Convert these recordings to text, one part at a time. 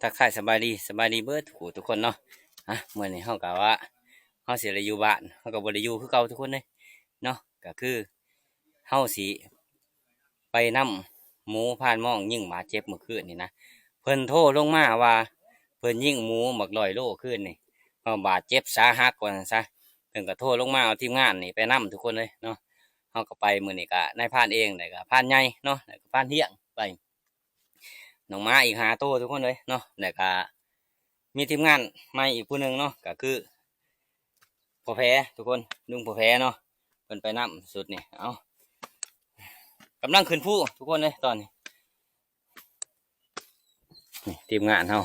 ทักทายสบายดีเบิดทุกคนเนาะเมื่อนี้เฮากะว่าเฮาสิได้อยู่บ้านเฮาก็บ่ได้อยู่คือเก่าทุกคนเลยเนาะก็คือเฮาสิไปนำหมูผ่านหม้องยิงหมาเจ็บเมื่อคืนนี่นะเพิ่นโทรลงมาว่าเพิ่นยิงหมูบัก100 โลคืนนี่บาดเจ็บสาหัสกว่านั้นซะเพิ่นก็โทรลงมาเอาทีมงานนี่ไปนำทุกคนเลยเนาะเฮาก็ไปมื้อนี้ก็นายพรานเองแล้วก็พรานใหญ่เนาะแล้วก็พรานเฮียงไปน้องม้าอีก5 ตัวทุกคนเลยเนาะแล้วก็มีทีมงานใหม่อีกผู้หนึ่งเนาะก็คือพ่อแพ้ทุกคนลุงพ่อแพ้เนาะเพิ่นไปนำสุดนี่เอากำลังขึ้นผู้ทุกคนเลยตอนนี้นี่ทีมงานเฮา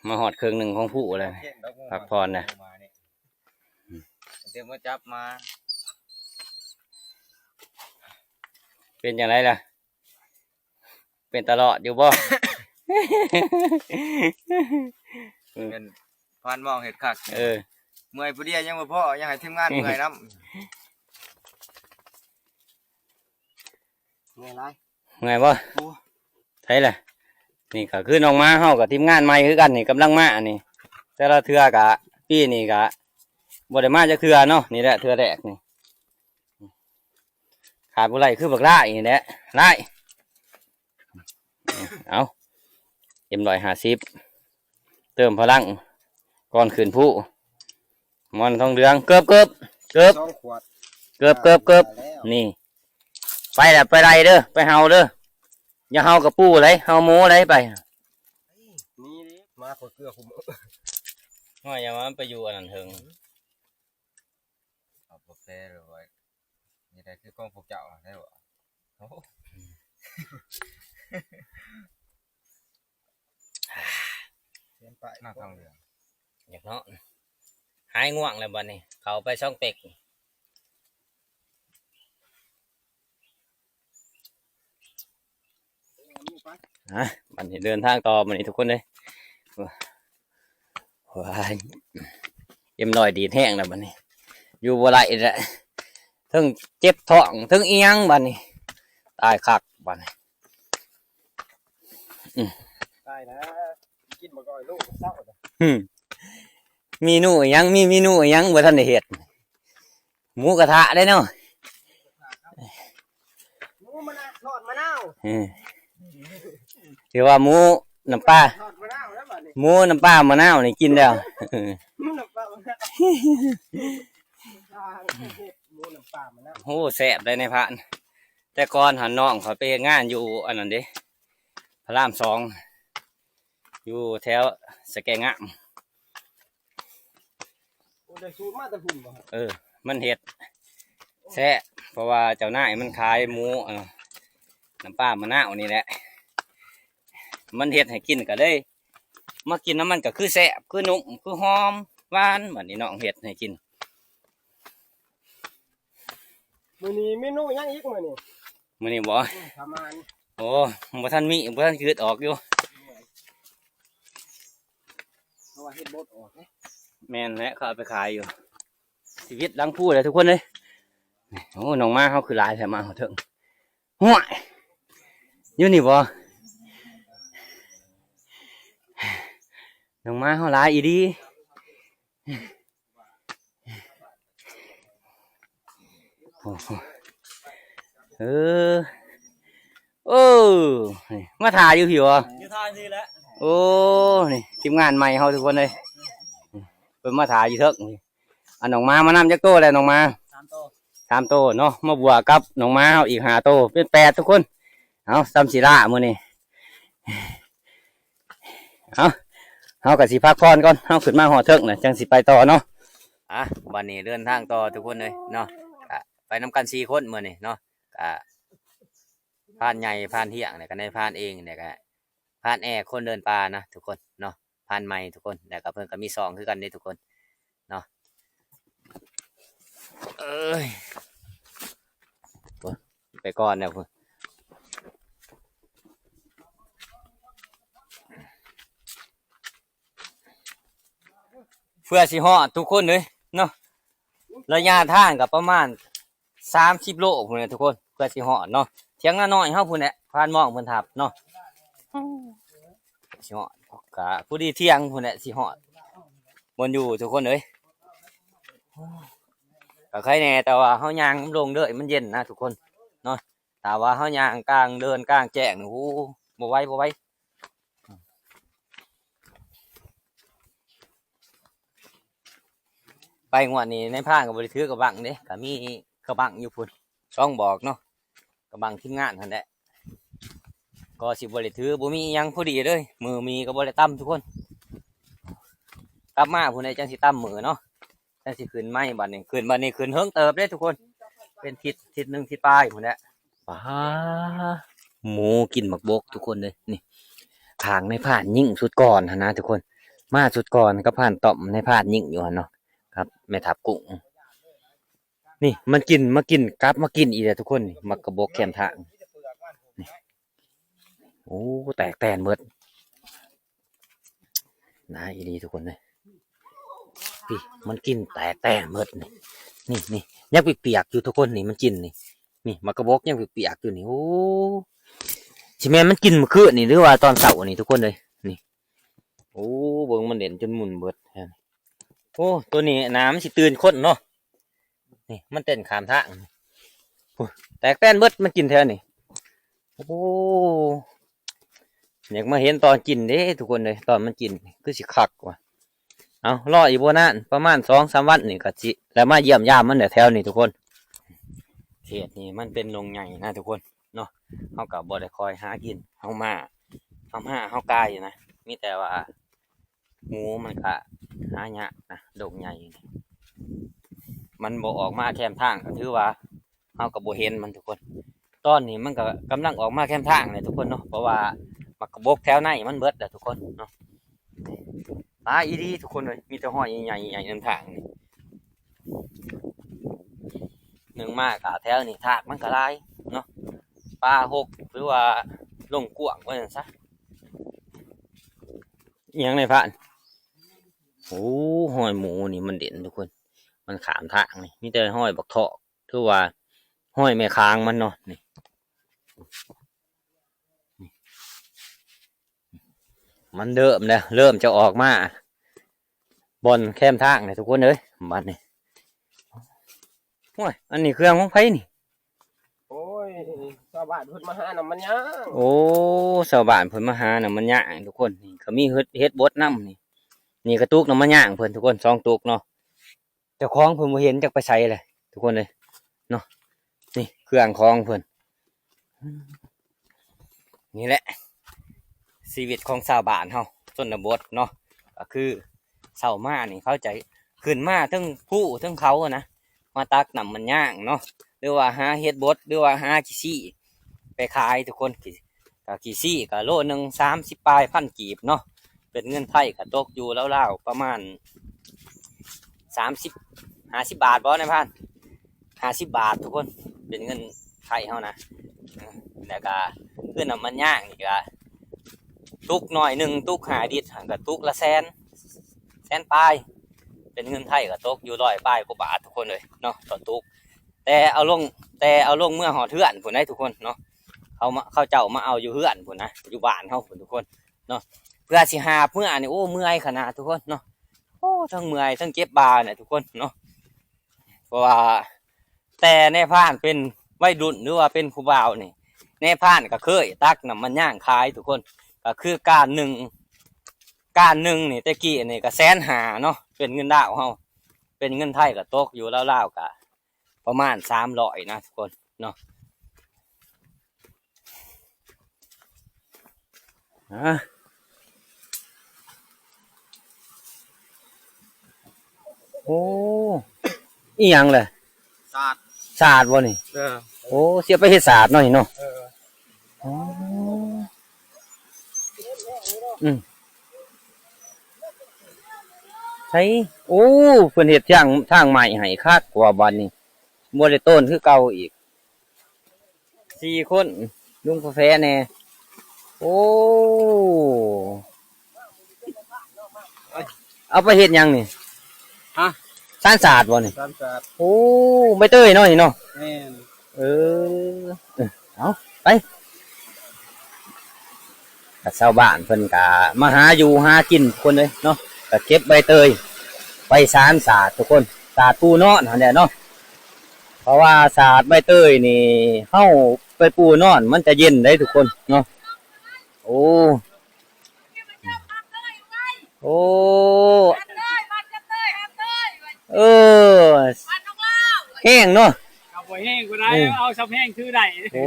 มาหอดเครื่องหนึ่งของผู้เลยพักผ่อนนะเดี๋ยวมาจับมาเป็นอย่างไรล่ะเป็นตลอดอยู่บ่ เป็นพานมองเห็ดคักเมื่อยผู้เดียวยังบ่พอยังให้ทีมงานเมื่อยน้ำเมื่อยไรเมื่อยบ่ใช่แหละนี่ก็คือน้องม้าเฮากับทีมงานใหม่คือกันนี่กำลังมานี่แต่ละเทื่อกะปีนี่กะบ่ได้มาจักเทื่อเนาะนี่แหละเทื่อแรกนี่ขาดบ่ไรคือบักล่าอีกแหละไล่เอา150เติมพลังก่อนขึ้นผู้มันทองเหลืองเกือบนี่ไปแหละไปไรเด้อไปเฮาเด้ออย่าเฮากับปูไรเฮาหมูไรไปนี่มาขดเกลือคุมน้อยอย่ามาไปอยู่อันนั้นเถิงเอาพวกแท้เลยนี่ได้คือกองพวกเจ้าได้บ่หน้าทองเหลืองอยากเนาะหายง่วงเลยบัดนี้เขาไปช่องเป็กบัดนี้เดินทางต่อบัดนี้ทุกคนเลยว้าย100ดีแห้งแล้วบัดนี้อยู่บ่ไหลแหละทั้งเจ็บท้องทั้งเอียงบัดนี้ตายคักบัดนี้ตายนะกินมาก่อยลูกเศร้ามีหนูยังมีหนูยังบ่ทันได้เฮ็ดหมูกระทะได้เนาะหมูมะนาวทอดมะนาวถือว่าหมูน้ำปลาหมูน้ำปลามะนาวนี่กินแล้วโอ้แซ่บได้ในพานแต่ก่อนหันน้องเขาไปงานอยู่อันนั้นเด้พระราม2อยู่แถวสแกงะมันเห็ดแซ่เพราะว่าเจ้านายมันขายหมูน้ำปลามะนาวนี่แหละมันเห็ดให้กินก็เลยมากินน้ำมันก็คือแซ่คือนุ่มคือหอมหวานเหมือนนี่น้องเห็ดให้กินมื้อนี้เมนูยังอีกมื้อนี้บ่โอ้บ่ทันคืดออกอยู่เพราะว่าเฮ็ดบดออกแม่นแหละเขาเอาไปขายอยู่ชีวิตลังพูดเลยทุกคนเลยโอ้น้องมาเขาคือลายแถมมาเขาเถิงห่วยอยู่นี่บ่น้องมาเขาลายอีดีโอ้มาถ่ายอยู่ผิวอ่ะอยู่ถ่ายสิแล้วโอ้นี่ทีมงานใหม่เขาทุกคนเลยเป็นมาถ่ายอยู่เถิงอันน้องมามานำจักโตแล้วน้องมา3 โตเนาะมาบวกกับน้องมาเขาอีก5 โตเป็น8ทุกคนเอาซ้ำศิลามื้อนี้เอากับสิพักผ่อนก่อนเอาขึ้นมาหอเถิงนะจังสิไปต่อเนาะวันนี้เดินทางต่อทุกคนเลยเนาะไปนำกัน4 คนมื้อนี้เนาะพานใหญ่พานเหี้ยงเนี่ยกันในพานเองเนี่ยก็พานแอร์คนเดินป่านะทุกคนเนาะพานใหม่ทุกคนแต่กับเพื่อนก็มี2คือกันนี่ทุกคนเนาะไปก่อนเนี่ยเพื่อสิฮอดทุกคนเลยเนาะระยะทางกับประมาณ30 โลพุ่นน่ะทุกคนเพื่อสิฮอดเนาะเถียงน้อยเฮาพุ่นแหละพานมองเพิ่นทับเนาะ สิฮอดกะผู้ดีเที่ยงพุ่นแหละสิฮอดบ่อยู่ทุกคนเอ้ยก็ใครแน่แต่ว่าเฮาย่างลงเด้อมันเย็นนะทุกคนเนาะแต่ว่าเฮาย่างกลางเดินกลางแจ้งโอ้โหบ่ไหวบ่ไหวไปงวดนี้ในพานก็บ่ได้ถือกระบังเด้ก็มีกระบังอยู่พุ่นช่องบอกเนาะกระบังทีมงานนั่นแหละก็สิบ่ได้ถือบ่มีหยังพอดีเลยมือมีก็บ่ได้ตั้มทุกคนกลับมาพุ่นได้จังสิตั้มมือเนาะจังสิขึ้นไม้บัดนี้ขึ้นเฮิงเติบเด้ทุกคนเป็นทิศหนึงทิศปลายพุ่นแหละป้าหมูกินหมักบกทุกคนเลยนี่ทางในผ่านยิ่งสุดก่อนนะทุกคนมาสุดก่อนก็ผ่านต่อมในผ่านยิ่งอยู่เนาะครับแม่ทับกุ้งนี่มันกินมากินกลับมากินอีกแล้วทุกคนนี่มักกระบอกแคมทางนี่โอ้แตกแตนเบิดน่าอีดีทุกคนเลยพี่มันกินแตกแตนเบิดนี่ยังเปียกๆอยู่ทุกคนนี่มันกินนี่มักกระบอกยังเปียกๆอยู่นี่โอ้ชิแม่มันกินเมื่อคืนนี่หรือว่าตอนเช้านี่ทุกคนเลยนี่โอ้เบิ่งมันเด่นจนหมุนเบิดโอ้ตัวนี้น้ำสิตื่นคนเนาะนี่มันเต้นขามทางแตกแป้นเบิดมันกินแท้นี่โอ้อยากมาเห็นตอนกินเด้ทุกคนเลยตอนมันกินคือสิคักว่ะเอารออีกบ่นานประมาณ2-3 วันนี่ก็สิแล้วมาเยี่ยมยามมันแถวนี่ทุกคนเขตนี่มันเป็นโรงใหญ่นะทุกคนเนาะเฮาก็บ่ได้คอยหากินเฮากายอยู่นะมีแต่ว่าหมูมันก็หายากนะดงใหญ่มันบ่ออกมาแคมทางก็ถือว่าเฮาก็บ่เห็นมันทุกคนตอนนี้มันก็กำลังออกมาแคมทางเลยทุกคนเนาะเพราะว่ามักกะบกแถวในมันเบิดแล้วทุกคนเนาะปลาอีดีทุกคนเลยมีแต่ห้อยใหญ่ๆนำทางนี่หนึ่งมากกะแถวนี่ทากมันก็หลายเนาะปลาหกหรือว่าลงกวางว่าจังซะอีหยังในพานโอ้ห้อยหมูนี่มันเด่นทุกคนมันขามทางนี่มีแต่ห้อยบักเถาะคือว่าห้อยแม่ค้างมันเนาะนี่มันเริ่มจะออกมาบนแคมทางเลยทุกคนเลยบัดนี่โอ้ยอันนี้เครื่องของไผนี่โอ้ยชาวบ้านเพิ่นมาหาน่ะมันย่างโอ้ชาวบ้านเพิ่นมาหาน่ะมันย่างทุกคนนี่ก็มีเฮ็ดบดน้ำนี่กระตุกน่ะมันย่างเพิ่นทุกคน2 ตุกเนาะเจ้าของเพิ่นบ่เห็นจักไปใส่เลยทุกคนเลยเนาะนี่เครื่องของเพิ่นนี่แหละชีวิตของชาวบ้านเฮาชนบทเนาะก็คือเช้ามานี่เขาจะขึ้นมาทั้งผู้ทั้งเขานะมาตักน้ำมันย่างเนาะหรือว่าหาเฮ็ดบดหรือว่าหาขี้ซี่ไปขายทุกคนก็ขี้ซี่ก็โลนึง30 ปลายพันกีบเนาะเป็นเงินไทยก็ตกอยู่ราวๆประมาณ50-50 บาทบ่ในพัน50 บาททุกคนเป็นเงินไทยเฮานะแล้วก็คือน้ำมันย่างนี่ก็ตุกหน่อยหนึ่งตุก5 ลิตรก็ตุกละแสนปลายเป็นเงินไทยก็ตกอยู่100 ปลายกว่าบาททุกคนเลยเนาะต่อตุกแต่เอาลงเมื่อหอดเทือนพุ่นได้ทุกคนเนาะเขาเจ้ามาเอาอยู่เทือนพุ่นนะอยู่บ้านเขาพุ่นทุกคนเนาะเพื่อสิหาเมื่อนี่โอ้เมื่อยขนาดทุกคนเนาะโอ้ทั้งเมื่อยทั้งเจ็บบาเนี่ยทุกคนเนาะเพราะว่าแต่ในพานเป็นวัยรุ่นหรือว่าเป็นผู้บ่าวนี่ในพานก็เคยตักน้ำมันย่างขายทุกคนก็คือการหนึ่งนี่ตะกี้นี่ก็150,000เนาะเป็นเงินดาวเฮาเป็นเงินไทยก็ตกอยู่ราวๆก็ประมาณ300นะทุกคนเนาะโอ้อีหยังเลยศาสตร์บ่นี่โอ้เสียไปเฮ็ดศาสตร์เนาะนี่เนาะอ๋อใช่โอ้เพิ่นเฮ็ดทางใหม่ให้คักกว่าบัดนี้บ่ได้ต้นคือเก่าอีก4 คนลุงกาแฟแน่โอ้เอาไปเฮ็ดหยังนี่ฮะสารศาสตร์บ่นี่สารศาสตร์โอ้ใบเตยเนาะนี่เนาะแม่นเอาไป กับชาวบ้านเพิ่นก็มาหาอยู่หากินทุกคนเลยเนาะก็เก็บใบเตยไปสารสาดทุกคนสาดปูนอนหั่นแหละเนาะเพราะว่าสาดใบเตยนี่เฮาไปปูนอนมันจะเย็นได้ทุกคนเนาะโอ้โอ้เออแห้งเนาะเอาไปแห้งก็ได้เอาซับแห้งคือได้โอ้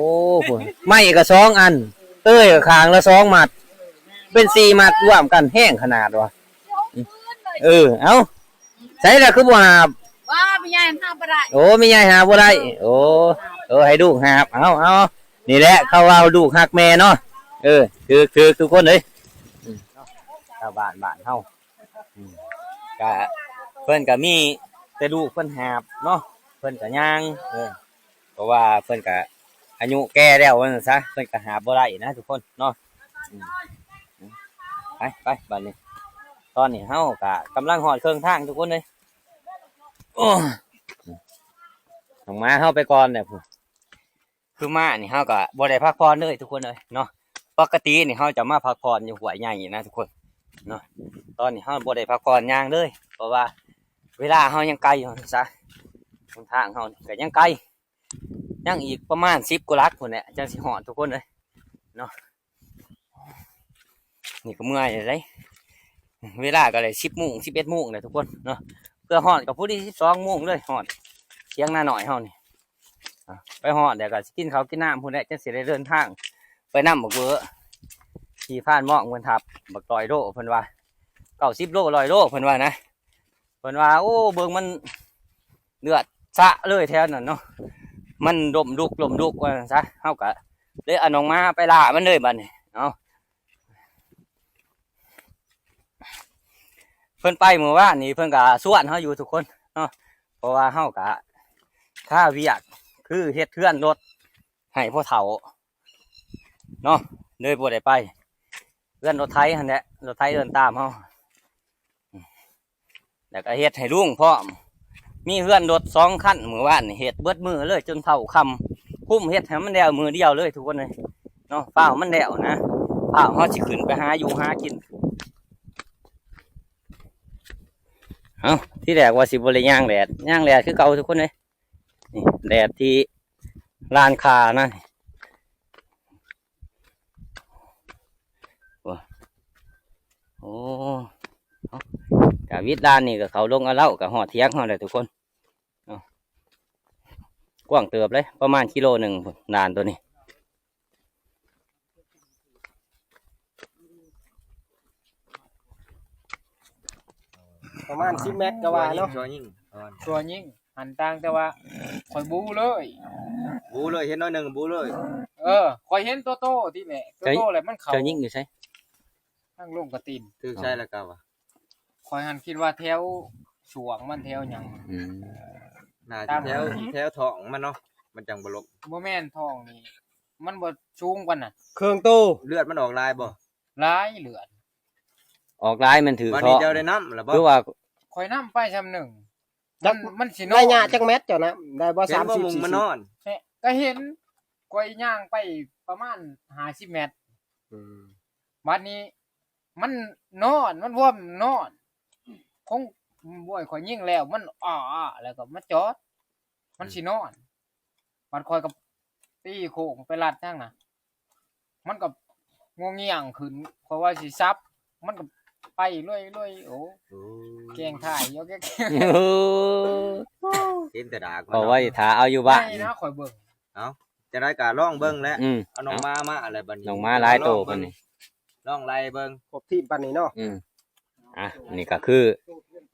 โหไม่ก็2 อันเต้ยกับคางละ2 มัดเป็น4 มัดรวมกันแห้งขนาดวะเอาใส่แล้วคือบ่หาบว่าไม่ใหญ่หาบ่ได้โอ้ไม่ใหญ่หาบ่ได้โอ้ให้ลูกหาบเอานี่แหละเขาเอาลูกหักแม่เนาะคือทุกคนเลยชาวบ้านเฮาก็เพิ่นก็มีแต่ลูกเพิ่นหาบเนาะเพิ่นก็ย่างเพราะว่าเพิ่นก็อายุแก่แล้วว่าซั่นซะเพิ่นก็หาบ่ได้นะทุกคนเนาะไปบัดนี้ตอนนี้เฮาก็กำลังฮอดเครื่องทางทุกคนเลยโอ้ลงมาเฮาไปก่อนเนี่ยพุ่นคือมานี่เฮาก็บ่ได้พักผ่อนเลยทุกคนเลยเนาะปกตินี่เฮาจะมาพักผ่อนอยู่ห้วยใหญ่นะทุกคนเนาะตอนนี้เฮาบ่ได้พักผ่อนย่างเลยเพราะว่าเวลาเฮายังไกลอยู่ซะทางเฮาก็ยังไกลยังอีกประมาณ10 กว่าลักพุ่นแหละจังสิฮอดทุกคนเลยเนาะนี่ก็เมื่อยเลยเวลาก็เลย10 โมง 11 โมงเลยทุกคนเนาะเพื่อฮอดกับผู้ที่12 โมงเลยฮอดเที่ยงหน้าหน่อยเฮานี่ไปฮอดเดี๋ยวก็กินข้าวกินน้ำพุ่นแหละจังสิได้เดินทางไปนำบักเบอที่ผ่านหม้องเพิ่นทับบัก100 โลเพิ่นว่า90 โล100 โลเพิ่นว่านะเพิ่นว่าโอ้เบิ่งมันเลือดสะเลยแถวนั้นเนาะมันล้มลุกว่าซะเฮาก็เลยเอาน้องมาไปล่ามันเลยบัดนี้เอาเพิ่นไปเมื่อวานนี้เพิ่นก็สวนเฮาอยู่ทุกคนเนาะเพราะว่าเฮาก็ค่าเวียกคือเฮ็ดเทือนรถให้พ่อเฒ่าเนาะเลยบ่ได้ไปเทือนรถไถหั่นแหละรถไถเดินตามเฮาแล้วก็เฮ็ดให้ลุงพร้อมมีเฮือนรถ2 คันเมื่อวานนี่เฮ็ดเบิดมือเลยจนเท่าค่ำคุ้มเฮ็ดให้มันแล้วมือเดียวเลยทุกคนเลยเนาะเปล่ามันแล้วนะเปล่าเฮาสิขึ้นไปหาอยู่หากินที่แรกว่าสิบ่ได้ย่างแดดคือเก่าทุกคนเลยนี่แดดที่ลานคานะโอ้กะวิดด้านนี่กับเขาลงเอาเล่ากับหอดเทียงเขาเลยทุกคนกว้างเติบเลยประมาณ1 กิโลนานตัวนี้ประมาณ10 เมตรก็ว่าเนาะตัวยิ่งหันต่างแต่ว่าคอยบูเลยเห็นน้อยหนึ่งบูเลยคอยเห็นโตที่แหละโตเลยมันเขาเจ้ายิ่งอยู่ใช่ทั้งลงกระตินคือใช่แล้วก็ว่าคอยหันคิดว่าแถวสวงมันแถวหยังน่าจะแถวท้องมันเนาะมันจังบ่ลบบ่แม่นท้องนี่มันบ่สูงกว่าน่ะเครื่องโตเลือดมันออกลายบ่ลายเลือดออกลายมันถือท้องเจ้าได้น้ำหรือบ่คือว่าคอยน้ำไปซำหนึ่งมันสินอนได้หญ้าจักเม็ดเจ้านะได้บ่30 40มันนอนก็เห็นคอยย่างไปประมาณ50 เมตรบัดนี้มันนอนมันว่านอนคงบ่อยคอยยิงแล้วมันแล้วก็มาจอดมันสินอนมันคอยกับตีโค้งไปลัดทางน่ะมันก็งวงเงี่ยงขึ้นเพราะว่าสิซับมันก็ไปเรื่อยๆโอ้แกงถ่ายยกแกเห็นแต่ดากเพราะว่าถ้าเอาอยู่บ้านนะคอยเบิ่งเอาจะได้การลองเบิ่งแล้วเอาน้องมาอะไรบัดนี้น้องมาหลายโตปานนี้ลองไล่เบิ่งครบทีมปานนี้เนาะนี่ก็คือ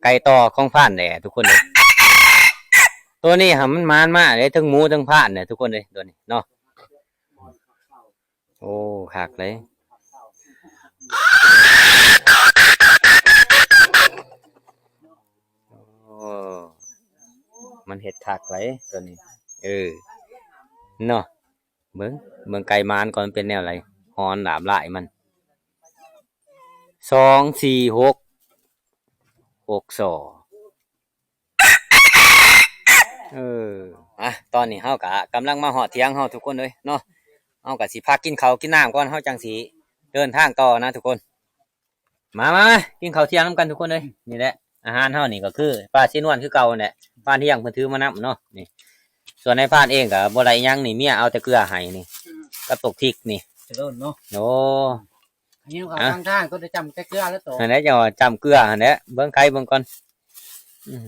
ไก่ต่อของผ่านแหละทุกคนเลยตัวนี้มันมานมากเลยทั้งหมูทั้งผ่านเนี่ยทุกคนเลยตัวนี้เนาะโอ้คักเลยมันเห็ดคักเลยตัวนี้เนาะเบิ่งไก่มานก่อนเป็นแนวอะไรฮอนหลามลายมัน2 4 6 6 2ตอนนี้เฮากะกำลังมาหอดเที่ยงเฮาทุกคนเลยเนาะเฮากะสิพักกินข้าวกินน้ำก่อนเฮาจังสิ เดินทางต่อนะทุกคนมากินข้าวเที่ยงน้ำกันทุกคนเลยนี่แหละอาหารเท่านี่ก็คือปลาชิ้นวันคือเก่าเนี่ยปลาที่ยังเพิ่นถือมานับเนาะนี่ส่วนในพานเองกับบ่ได้ยังนี่เมียเอาแต่เกลือให้นี่กับตกพริกนี่ จะโดนเนาะ โอ้ อันนี้เขาทางทางก็จะจำแค่เกลือแล้วตัว อันนี้จะจำเกลืออันนี้เบิ่งไข่เบิ่งก่อนอืม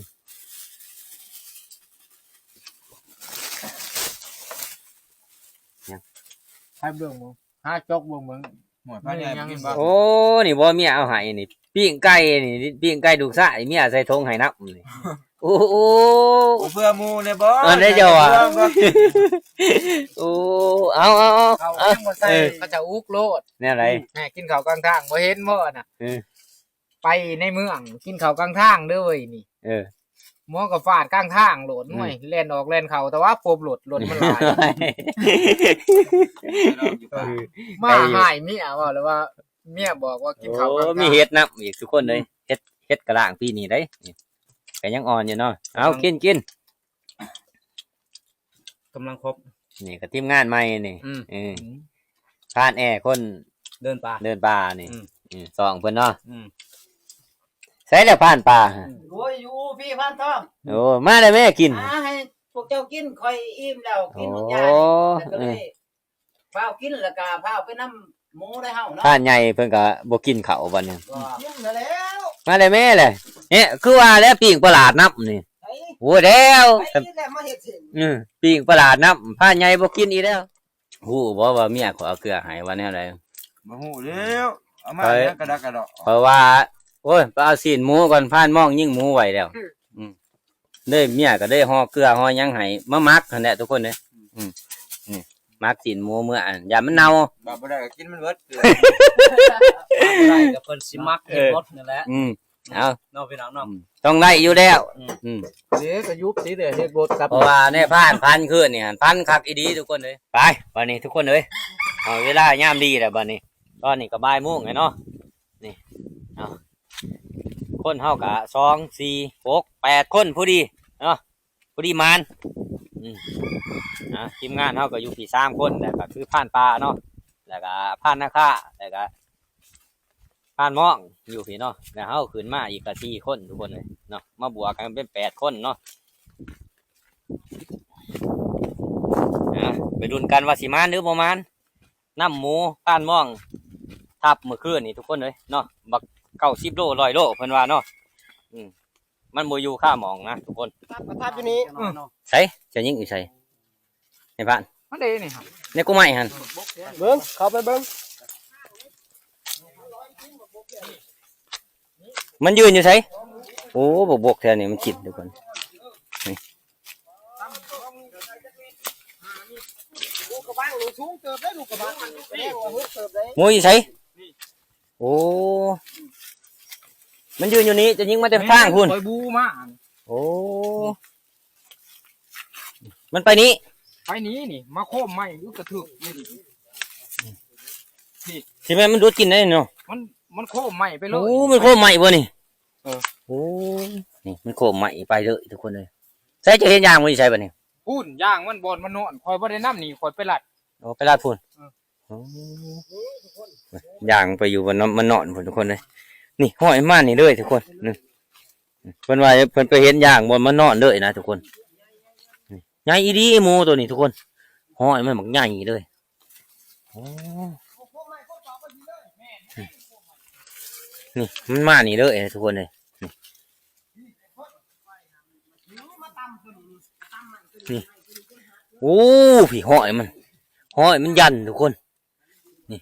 ใครเบิ่งมึงหาจกเบิ่งมึง หมดพันใหญ่บ่กินบ่ โอ้นี่บ่เมียเอาให้นี่ปิ้งไก่นี่ปิ้งไก่ดูกซ่าเมียใส่ธงให้นับนี่โอ้โห เพื่อหมู่เนี่ยบ่ อันนี้จะว่า โอ้เอา เขายังบ่ใส่เขาจะอุกโลด เนี่ยอะไร แม่กินข้าวกลางทางบ่เห็นบ่น่ะ เออ ไปในเมืองกินข้าวกลางทางเด้อเว้ยนี่ เออ หมอก็ฟาดกลางทางโหลดหน่วยเล่นออกเล่นเข้าแต่ว่าปบโหลดมันหลายมาหายเมียว่าแล้วว่าเมียบอกว่ากินข้าวกลาง โอ้ ทาง มีเฮ็ดนับอีกทุกคนเลยเฮ็ดกระล่างปีนี้ได้นี่ก็ยังอ่อนอยู่เนาะเอากิน กำลังครบ นี่ก็ทีมงานใหม่นี่ อืม เออผ่านแอร์คน เดินป่า เดินป่านี่ สองเพิ่นเนาะ อืม ใส่แล้วผ่านป่า โอ้ยอยู่พี่พันทอง โอ้มาได้แม่กิน ให้พวกเจ้ากินค่อยอิ่มแล้วกินหมดยา โอ้ แล้วก็เลยพาวกินแล้วก็พาวไปน้ำหมูได้เฮาเนาะ ผ่านใหญ่เพิ่นก็บ่กินข้าวบัดนี้ กินแล้ว มาได้แม่เลยเนี่ยคือว่าแล้วปิ้งประหลาดนับนี่ ไอ้ โอ้แล้ว ไอ้แล้วมาเฮ็ดถึง ปิ้งประหลาดนับผ่านใหญ่บ่กินอีกแล้วฮู้บ่ว่าเมียขอเอาเกลือให้ว่าแนวใด บ่ฮู้แล้วเอามาเนี่ยกระดักกระดอก เพราะว่าโอ้ยไปเอาศีลหมูก่อนผ่านมองยิ่งหมูไว้แล้วได้เมียก็ได้ห่อเกลือห่อหยังให้มามักนั่นแหละทุกคนเด้นี่มักศีลหมูเมื่ออันอย่ามันเน่า บ่ได้ก็กินมันเบิด ได้กับเพิ่นสิมักเฮ็ดรถนั่นแหละ เอา เนาะพี่น้องเนาะ ต้องได้อยู่แล้วเดี๋ยวก็ยุบสิเดี๋ยวเฮ็ดบดกับ เพราะว่าในพันคืนเนี่ยพันคักอีดีทุกคนเลยไปวันนี้ทุกคนเลยเอาเวลายามดีแล้วบัดนี้ตอนนี้ก็บ่ายโมงไงเนาะนี่เอาคนเฮากะ2 4 6 8คนผู้ดีเนาะผู้ดีมันทีมงานเฮาก็อยู่ที่3คนแล้วก็คือผ่านปลาเนาะแล้วก็ผ่านนาคาแล้วก็ผ่านม่องอยู่พี่เนาะแล้วเฮาขึ้นมาอีกก็4คนทุกคนเลยเนาะมาบวกกันเป็น8คนเนาะไปดุนกันว่าสิมานหรือบ่มานน้ำหมูผ่านม่องทับเมื่อคืนนี่ทุกคนเลยเนาะบัก90 โล100 โลเพิ่นว่าเนาะมันบ่อยู่ค่าหมองนะทุกคน ประทับอยู่นี้ ใส่จะยิงอยู่ใส่ในบ้าน มันได้นี่ครับ ในกูไม่หัน เบิ้งเข้าไปเบิ้ง มันยืนอยู่ใส่โอ้บกแถวนี้มันกินทุกคนนี่ ลูกกระบังนี่สูงเติบได้ลูกกระบังมันแสดงว่าฮึกเติบได้ หมูอยู่ใส่โอ้มันยืนอยู่นี้จะยิงมาแต่ข้างคุณ คอยบูมา โอ้มันไปนี้ ไปนี้นี่มาโคมไม้อยู่กระถึกนี่ ใช่ไหมมันดูดกินได้เนาะ มันโคมไม้ไปเลย โอ้มันโคมใหม่บ่นี่โอ้นี่มันโคมใหม่ไปเลยทุกคนเลยใส่จะเห็นยางมันอยู่ใส่บ่นี่ พูนย่างมันบอลมันนอนคอยบ่ได้น้ำนี่คอยไปลัด โอ้ไปลาดพูนย่างไปอยู่บนมันนอนพูนทุกคนเลยนี่ห้อยมานี่เลยทุกคนนี่เพิ่นว่าเพิ่นไปเห็นย่างบนมันนอนเลยนะทุกคนใหญ่อีดีหมูตัวนี้ทุกคนห้อยมันบักใหญ่เลยนี่มันมานี่เลยทุกคนเลยนี่โอ้พี่ห้อยมันยันทุกคนนี่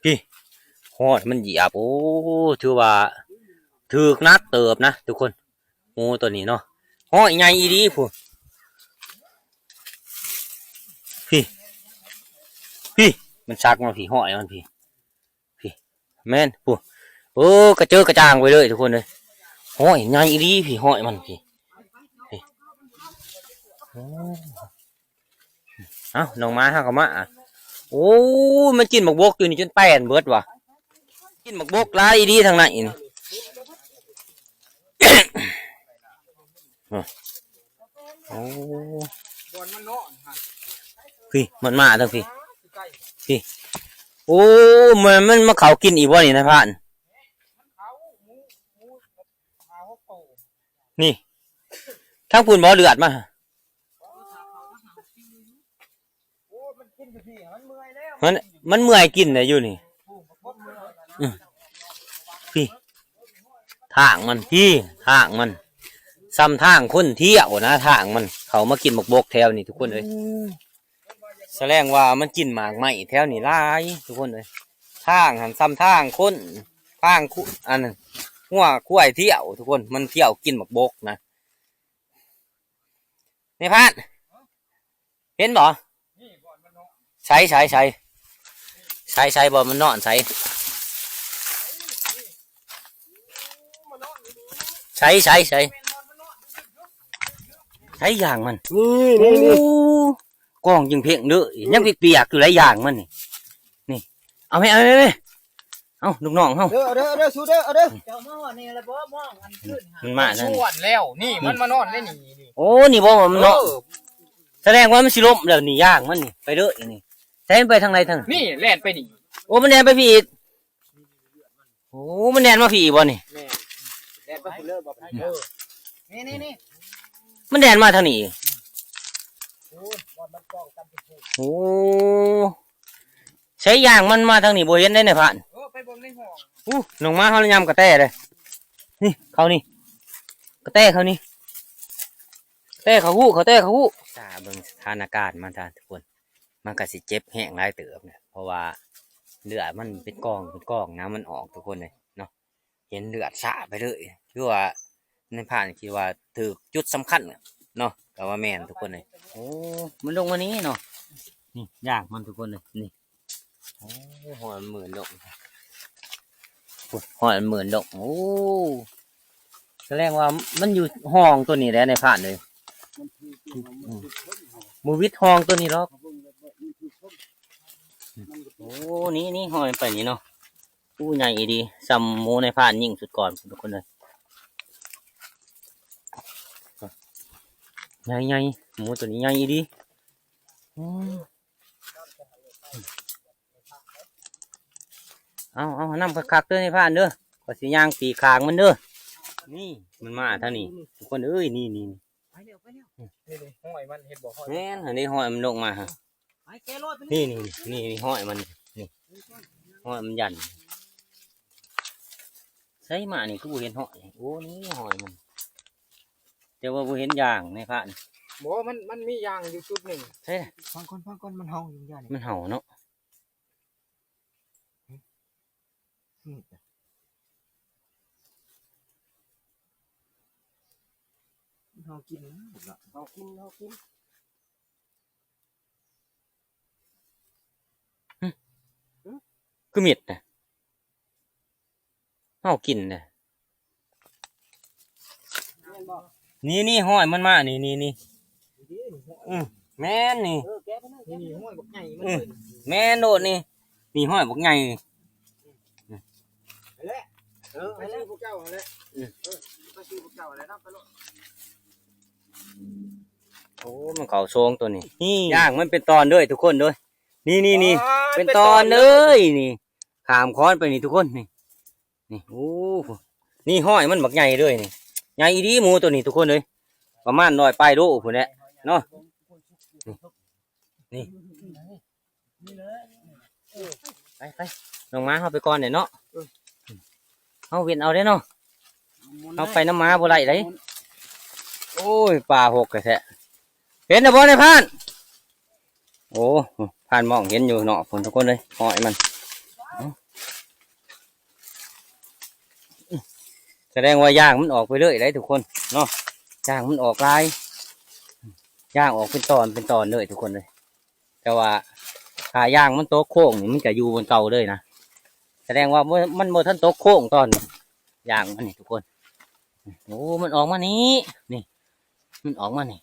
พี่ห้อยมันเหยียบโอ้ถือว่าถือนักเติบนะทุกคนหมูตัวนี้เนาะห้อยใหญ่อีดีพูพี่มันซักมาพี่ห้อยมันพี่แม่นพูโอ้กระเจอกระจางไปเลยทุกคนเลยห้อยใหญ่อีดีพี่ห้อยมันพี่เอ้าน้องม้าห้ากับม้าโอ้มันกินหมกบกอยู่นี่จนแป้นเบิดว่ะกินหมกบกหลายอีดีทางไหนนี่ โอ้ บอลมันนอนฮะ พี่มันมาทั้งพี่ โอ้มันมาเขากินอีกบ่นี่นะพาน เขาหมูเอาโต นี่ทั้งปุ่นบ่เลือดมา โอ้มันกินอยู่พี่มันเมื่อยแล้ว มันเมื่อยกินน่ะอยู่นี่ คนเมื่อย พี่ทางมันพี่ทางมันซ้ำทางคนเที่ยวนะทางมันเขามากินหมกบกแถวนี่ทุกคนเลยแสดงว่ามันกินหมากไหมแถวนี่หลายทุกคนเลยทางหันซ้ำทางคนทางอันนั้นหัวคุ้ยเที่ยวทุกคนมันเที่ยวกินหมกบกนะนี่พัดเห็นบ่ใช้บ่มันนอนใช้ใช้อย่างมันโอ้กองยิงเพียงเด้อยังเปียกๆอยู่หลายอย่างมันนี่เอาไหมเอาลูกน้องเฮา เด้อสู้เด้อ เจ้ามานี่ละบ่มองอันขึ้น มันมานั่น ชวนแล้วนี่มันมานอนได้นี่ โอ้นี่บ่ว่ามันเนาะแสดงว่ามันสิล้มแล้วนี่ย่างมันนี่ไปเด้อนี่ใช้มันไปทางไหนทาง นี่แล่นไปนี่ โอ้มันแดนไปพี่อีกโอ้มันแดนมาพี่อีกบ่นี่ แดดไปเลิกบ่ไปนี่ มันแดนมาทางนี้อีก โอ้บอลมันกล้องกันไปถูก โอ้ใช้ย่างมันมาทางนี้บ่เห็นได้ในผ่าน ไปบนในห้อง อู้ลงมาเขาเลยยำกระแตเลยนี่เขานี่กระแตเขานี่แตเขาหู้จ้าเบิ่งสถานการณ์มันจ้าทุกคนมันก็สิเจ็บแห้งหลายเติบเนี่ยเพราะว่าเลือดมันเป็นกองน้ำมันออกทุกคนเลยเนาะเห็นเลือดสาไปเลยคือว่าในผ่านคิดว่าถือจุดสำคัญเนาะแต่ว่าแม่นทุกคนเลยโอ้มันลงมานี้เนาะนี่ยากมันทุกคนเลยนี่โอ้หัวมันเหมือนลง ห้อยหมื่นดอกโอ้แสดงว่ามันอยู่ห้องตัวนี้แหละในผ่านเลยมูวิทห้องตัวนี้หรอกโอ้นี่ห้อยไปนี่เนาะอู้ใหญ่ดีซัมโมในผ่านยิ่งสุดก่อนทุกคนเลยใหญ่หมูตัวนี้ใหญ่ดีเอาน้ำคักๆเด้อในผ่านเด้อก็สิย่างปีคางมันเด้อนี่มันมาเท่านี้ทุกคนเอ้ยนี่ ไปเร็วนี่ห้อยมันเห็นบ่ห้อย แม่นอันนี้ห้อยมันลงมาฮะ ไปแกรอดไป นี่ห้อยมันนี่ห้อยมันยันใช่มานี่คือบ่เห็นห้อยโอ้นี่ห้อยมันแต่ว่าบ่เห็นอย่างในผ่าน บ่มันมีอย่างอยู่จุดหนึ่ง ใช่ ฟังก่อนมันห้องอยู่อย่างนี้ มันเห่าเนาะ เฮากินเฮากิน คือมิดนะเห่ากินนะนี่ห้อยมันมานี่แม่นนี่ แกไปนี่ห้อยบักใหญ่มัน แม่นโดดนี่ห้อยบอกไง ไปแล้วพวกเจ้าอะไรไปซื้อพวกเจ้าอะไรนะไปโลด โอ้มันเขาโซงตัวนี้นี่ย่างมันเป็นตอนด้วยทุกคนด้วยนี่เป็นตอนเลยนี่ขามค้อนไปนี่ทุกคนนี่โอ้นี่ห้อยมันบักใหญ่ด้วยนี่ใหญ่ดีหมูตัวนี้ทุกคนเลยประมาณ100 ปลายโลพุ่นแหละเนาะนี่ไปลงมาเข้าไปก่อนเดี๋ยวเนาะเอาเวียนเอาได้เนาะเอาไปน้ำม้าบ่ไรเลยโอ้ยปลาหกกระแทะเห็นนะบ่ในพานโอ้พานมองเห็นอยู่เนาะคนทุกคนเลยหอยมันแสดงว่าย่างมันออกไปเรื่อยเลยทุกคนเนาะย่างมันออกลายย่างออกเป็นตอนเลยทุกคนเลยแต่ว่าถ้าย่างมันโต๊ะโค้งนี่มันจะอยู่บนเตาเลยนะแสดงว่ามันโมทันโต๊ะโค้งตอนย่างมันนี่ทุกคนโอ้มันออกมานี้นี่มันออกมานี่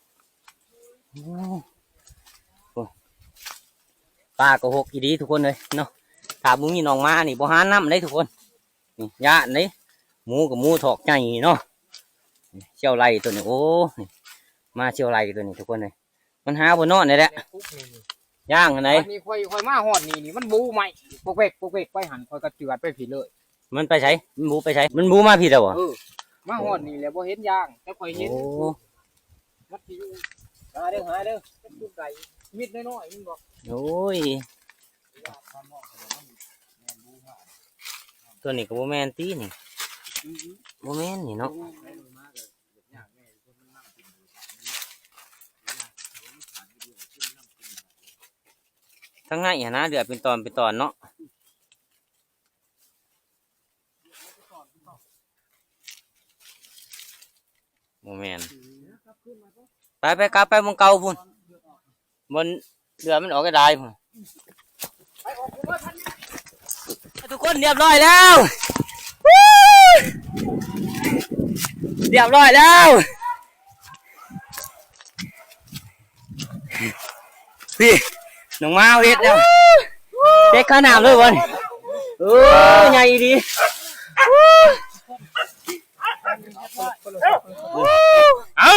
ปลาก็หกอีดีทุกคนเลยเนาะถ้ามึงนี่น้องมานี่บ่หาน้ำเลยทุกคนนี่ย่านเลยหมูกับหมูถอกใหญ่เนาะเชี่ยวไรตัวนี้โอ้มาเชี่ยวไรตัวนี้ทุกคนเลยมันหาบนนอนเลยแหละ ย่างอันไหน วันนี้ค่อยมาฮอดนี่มันบูใหม่ปกเวกไปหันค่อยก็เจือดไปผิดเลย มันไปใช้มันบูไปใช้มันบูมาผิดแล้วบ่ มาฮอดนี่แล้วบ่เห็นยางแต่ค่อยเห็น โอ้ มันสิอยู่หาเด้อเป็นจุดใดมิดน้อยๆมันบอก โอ้ยตัวนี้ก็บ่แม่นตีนี่บ่แม่นนี่เนาะทั้งไงนะเดือดเป็นตอนเนาะบ่แม่นไปกลับไปมองเก่าพุ่นบนเรือมันออกก็ได้พุ่นทุกคนเรียบร้อยแล้วเรียบร้อยแล้วพี่น้องมาเฮ็ดแล้วเด็กข้าน้ำเลยวันโอ้ยใหญ่ดีเอา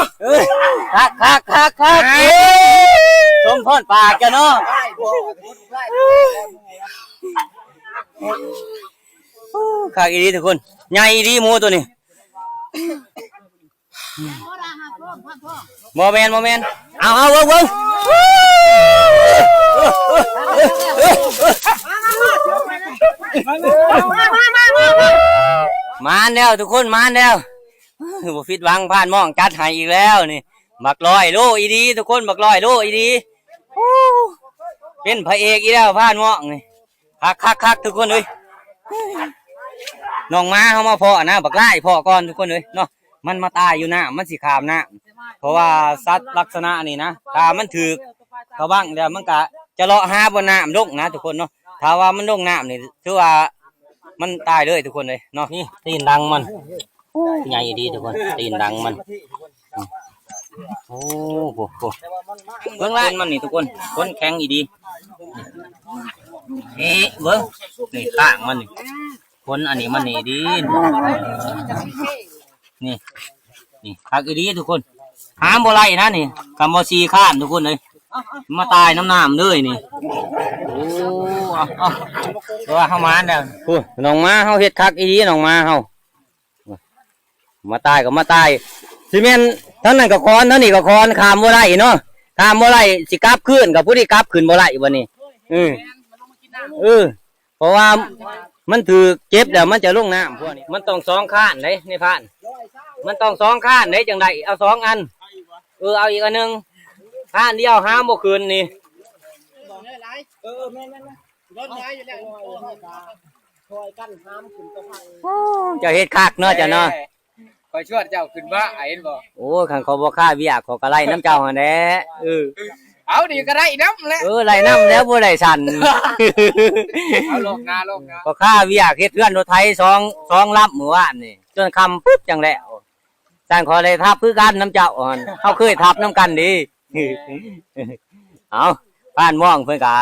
คักสมพรปากกันเนาะคักอีดีทุกคนใหญ่ดีหมูตัวนี้โมเมนเอาเบิ้งมาแล้วทุกคนมาแล้วบ่ผิดหวังผ่านมองจัดให้อีกแล้วนี่บักลอยโลอีดีทุกคนบักลอยโลอีดีเป็นพระเอกอีแล้วผ่านมองนี่คักทุกคนเลยน้องม้าเขามาเพาะนะบักไล่เพาะก่อนทุกคนเลยเนาะมันมาตายอยู่น้ำมันสิขามน้ำเพราะว่าสัตว์ลักษณะนี่นะถ้ามันถือเขาบ้างเดี๋ยวมันก็จะเลาะหาบนน้ำลงนะทุกคนเนาะถ้าว่ามันลงน้ำนี่ถือว่ามันตายเลยทุกคนเลยเนาะนี่ตีนดังมันใหญ่ดีทุกคนตีนดังมันโอ้โหเบื้องล่างมันนี่ทุกคนคนแข็งอีดีเบิ้งนี่ข้างมันนี่คนอันนี้มันนี่ดีนี่คักอีดีทุกคนหามบ่ไรนะนี่คำว่าซีข้ามทุกคนเลยมาตายน้ำเลยนี่โอ้ตัวเข้ามาแล้วพูดน้องมาเฮาเฮ็ดคักอีดีน้องมาเฮามาตายก็มาตายซีเมนทั้งนั้นก็คอนทั้งนี้ก็คอนขามบ่ไรเนาะขามบ่ไรสิกลับขึ้นกับผู้ที่กลับขึ้นบ่ไรวันนี้เพราะว่ามันถือเจ็บแล้วมันจะลงน้ำพวกนี้มันต้อง2ข้านเลยในพานมันต้อง2ข้านเลยจังไดเอา2อันเอาอีกอันนึงข้านเดียวห้ามบ่คืนนี่จะเฮ็ดคักเนาะจ้ะเนาะ คอยชวดเจ้าขึ้นว่าเห็นบ่ โอ้ขันเขาบ่ค่าเวียกเขาก็ไล่น้ำเจ้าหั่นแหละเอาดีก็ได้น้ำแล้วไล่น้ำแล้วบ่ได้สั่น เอาลงนาก็ค่าเวียกเฮ็ดเรือนรถไถ2ลำมื้อวานนี่จนค่ำปึ๊บจังแล้วสร้างขอเลยทับคือกันน้ำเจ้าหั่นเฮาเคยทับน้ำกันดีเอาบ้านม่วงเพิ่นก็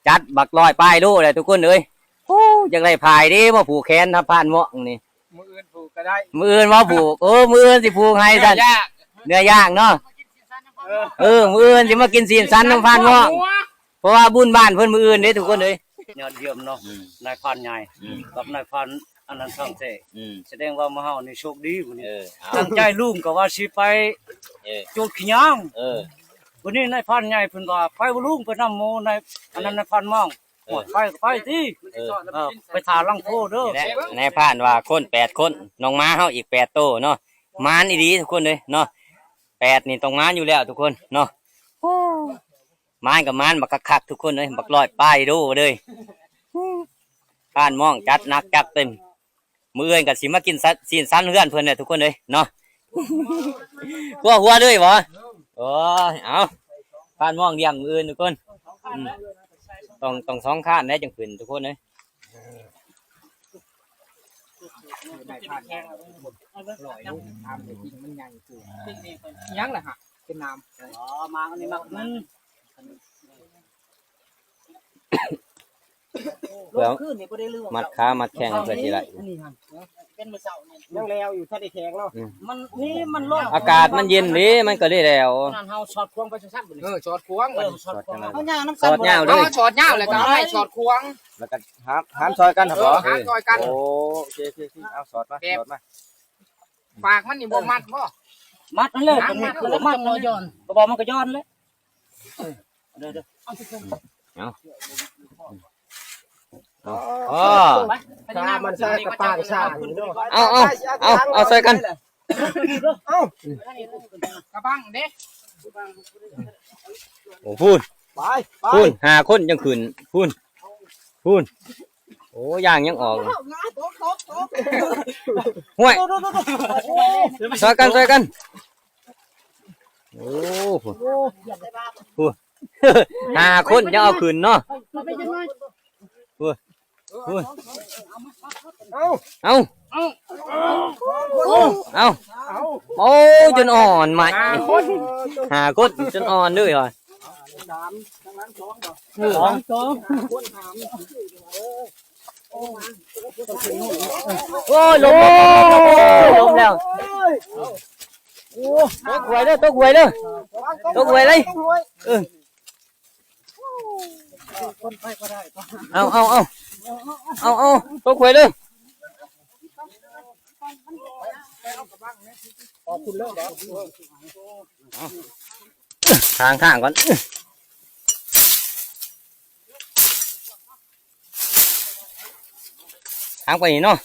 จัดบักลอยป้ายโลเลยทุกคนเอ้ยโอ้จังได๋พายดิมาผูกแขนทับบ้านม่วงนี่มืออื่นผูกก็ได้มืออื่นว่าผูกมืออื่นสิผูกให้สั่นเนื้อย่างเนาะมืออื่นสิมากินซีนสันน้ำพันม่วงเพราะว่าบุญบ้านเพิ่นมืออื่นเด้ทุกคนเลยยอดเยี่ยมเนาะนายพันใหญ่กับนายพันอันนั้นช่างเสแสดงว่ามาเฮานี่โชคดีมื้อนี้ตั้งใจลุงก็ว่าสิไปจุดขี้ยางวันนี้นายพันใหญ่เพิ่นว่าไปบ่ลุงไปนำโมนายอันนั้นนายพันม่องไปติไปถาลังโพเด้อนายผ่านว่าคน8คนน้องม้าเฮาอีก8โตเนาะมานอีดีทุกคนเลยเนาะ8นี่ต้องมานอยู่แล้วทุกคนเนาะมานกับมานบักคักทุกคนเลยบักลอยป้ายดูเลยผ่านมองจัดนักจัดเต็มมื้ออื่นก็สิมากินซีนซันเฮือนเพิ่นเนี่ยทุกคนเลยเนาะหัวเลยบ่โอ้ยเอาผ่านมองเลี้ยงมื้ออื่นทุกคนต้อง2ข้านได้จังขึ้นทุกคนเลยยังแหละฮะเป็นน้ำมาอันนี้มัก เพื่อ ขึ้นนี่บ่ได้เรื่อง มัดขามัดแข้งเพื่อสิไหล อันนี้ครับเป็นมื้อเช้านี่ยังแล้วอยู่ถ้าได้แข็งเนาะ มันนี่มันร้อน อากาศมันเย็นดิมันก็ได้แล้ว นั่นเฮาช็อตควงไปซั่นๆบ่ เอ นี่ อชอดควง ช็อตควง เอา เฮาย่างน้ำ สอดยาวเล เอา ย ชอดยาวเลยก็เอาให้ชอดควง แล้วก็หามซอยกันครับ เอ บ่ อหาซอยกัน โอ้โอเคเอาสอดมาสอดมา ปากมันนี่บ่มัดบ่ มัดนั่นเลยตรงนี้คือมัดมันย้อนก็บอกมันก็ย้อนเลยเดี๋ยว อ๋อ ถ้ามันใส่กระปางชานี่เนาะ เอาใส่กัน กระบังเด้ โอ้พูน ไป พูน5คนยังขึ้นพูนโอ้ย่างยังออกห่วยซอยกันโอ้พูน5คนยังเอาขึ้นเนาะพูนเอาโอ้จนอ่อนใหม่5คนจนอ่อนด้วยเหรอ สอง โอ้ยลมแล้วตกหวยเด้อตกหวยเลยเอาตกหวยเลยทางก่อนทางไปนี่เนาะ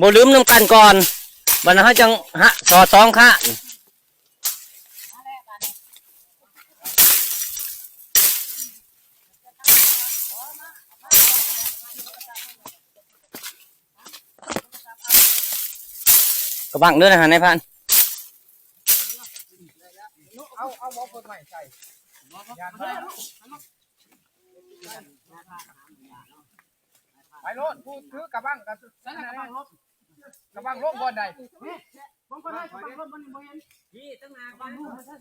บ่ลืมน้ำกันก่อนบัดนั้นเฮาจังสอดสองข้างกระบังเด้อนะฮะนายพัน เอาหมอคนใหม่ใส่ไปโลดพูดถือกระบังกับกระบังลงบ่อนใด ผมก็ได้กระปางรถมันบ่เห็นพี่ตั้งนานกระปางลูกมันใช่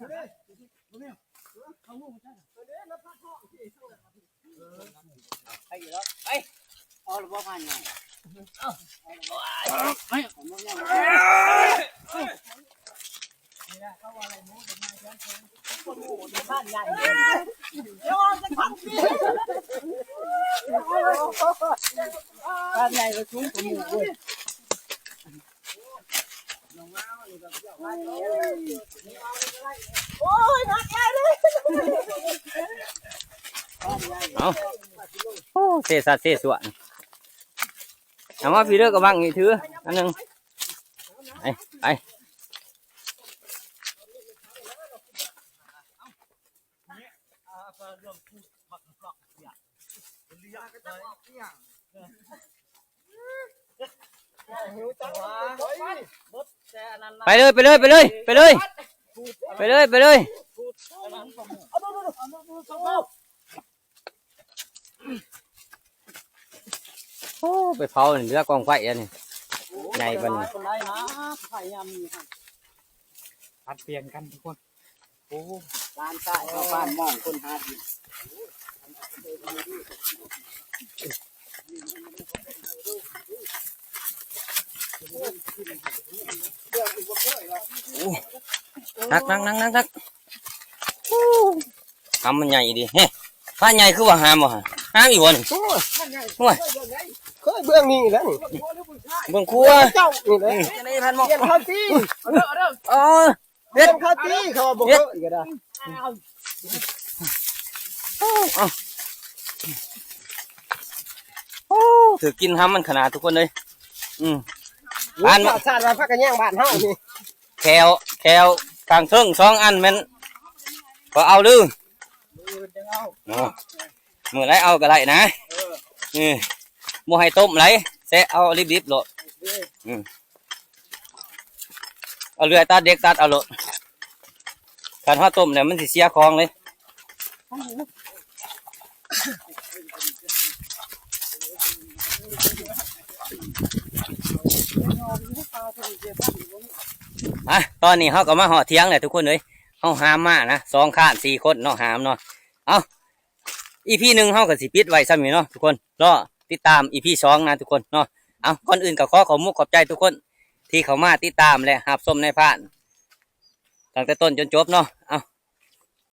เอาละบ่พันไงบ้านใหญ่เดี๋ยวจะทำพี่บ้านใหญ่ก็ชุ่มกระหมูเว้ยโอ้ยนักแก่เลย เอาโอ้เสียสัตว์เสียส่วนเอามาพี่เด้อกระบังนี่ถืออันหนึงไปไปเลยโอ้ไปเผาเรือกองไฟอันนี้ใหญ่ปานนี้ คนไรนะไข่ยำมีครับ ผัดเปลี่ยนกันทุกคนโอ้ ร้านใต้เขาบ้านมองคนหาดี นักทำมันใหญ่ดีเฮ้ผ้าใหญ่คือว่าหามบ่ฮะหามอีกบ่นี่ห่วย เคยเบื้องนี้แล้วนี่ เบิ่งครัว เจ้านี่เลย จะได้พันหมอก เยี่ยมข้าวตี อ๋อ เยี่ยมข้าวตีเขาบอกว่าอีกได้ ถือกินทำมันขนาดทุกคนเลยบ้าบ้าน น ชาติเราพักกันแย่งบ้านเฮานี่ แควกลางเทิง2 อันแม่นก็เอาลือมือไรเอาก็ได้นะบ่ให้ต้มไรแซะเอาดิบๆโลดเอาเรือตัดเด็กตัดเอาโลดการห่อต้มเนี่ยมันสิเสียของเลยตอนนี้เขาก็มาห่อเที่ยงเลยทุกคนเลย เฮาหามมานะ2ข้าน4คนเนาะหามเนาะเอาEP 1เฮาก็สิปิดไว้ซ้ำนี่เนาะทุกคนรอติดตาม EP 2นะทุกคนเนาะเอาก่อนอื่นก็ขอขอบใจทุกคนที่เข้ามาติดตามและรับชมในผ่านตั้งแต่ต้นจนจบเนาะเอา